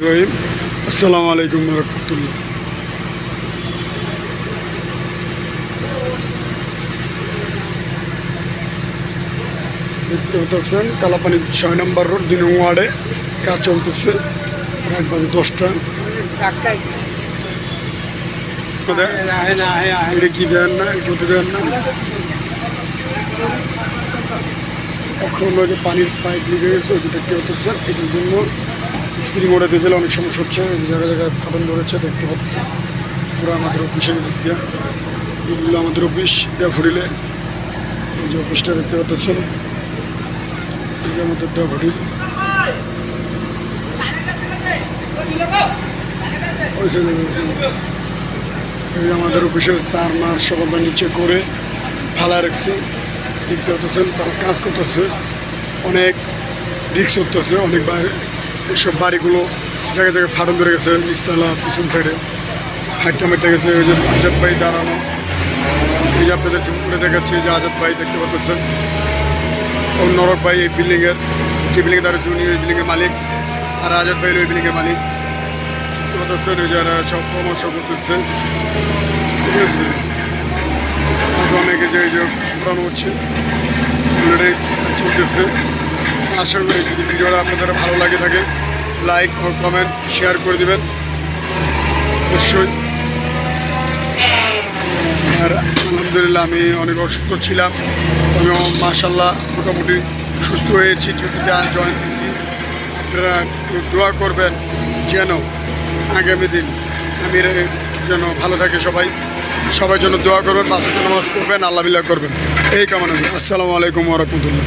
রহিম আসসালামু আলাইকুম রহমতুল্লাহ। দেখতে পাচ্ছেন কালাপানি ৬ নম্বর রোড ২ নং ওয়ার্ডে কাজ চলতেছে। রাত বাজে ১০টা। এটা কি দেন না, করতে দেন না। এখন ওই যে পানির পাইপ লিখে গেছে, ওই যে দেখতে পাচ্ছেন। এটার জন্য স্প্রিং ওড়াতে গেলে অনেক সমস্যা হচ্ছে। জায়গায় জায়গায় ফাটন ধরেছে, দেখতে পাচ্ছেন। পুরো আমাদের অফিসের দিক দিয়ে এগুলো আমাদের অফিস ড্যাফোডিলে। এই যে অফিসটা দেখতে পাচ্ছেন, এই আমাদের ড্যাফোডিল। এই আমাদের অফিসের তার মার সব আমরা নিচে করে ফালা রাখছি। দেখতে পাচ্ছেন তারা কাজ করতেছে, অনেক রিক্স করতেছে। অনেক বাইরে এইসব বাড়িগুলো জায়গায় জায়গায় ফাটন ধরে গেছে, নিচতলা পিছন সাইডে হাইটটা মেটে গেছে। ওই যে আজাদ ভাই দাঁড়ানো, এই যে আপনাদের জুম করে দেখাচ্ছি, যে আজাদ ভাই দেখতে পাচ্ছেন। ও নরক ভাই এই বিল্ডিংয়ের, যে বিল্ডিংয়ে দাঁড়িয়েছে উনি ওই বিল্ডিংয়ের মালিক, আর আজাদ ভাই ওই বিল্ডিংয়ের মালিক। দেখতে পাচ্ছেন ওই যারা সব পরামর্শ করতেছে, ঠিক আছে। অনেকে যে এই যে পুরানো হচ্ছে অলরেডি চলতেছে। আশা করি যদি ভিডিওটা আপনাদের ভালো লাগে থাকে, লাইক ও কমেন্ট শেয়ার করে দেবেন অবশ্যই। আর আলহামদুলিল্লাহ আমি অনেক অসুস্থ ছিলাম, আমি মাশাল্লাহ মোটামুটি সুস্থ হয়েছি। ডিউটিতে জয়েন দিচ্ছি। আপনারা দোয়া করবেন যেন আগামী দিন আমি যেন ভালো থাকে। সবাই জন্য দোয়া করবেন, ৫ ওয়াক্ত নামাজ পড়বেন, আল্লাহ বিল্লাহ করবেন, এই কামনা। আসসালামু আলাইকুম ওয়া রাহমাতুল্লাহ।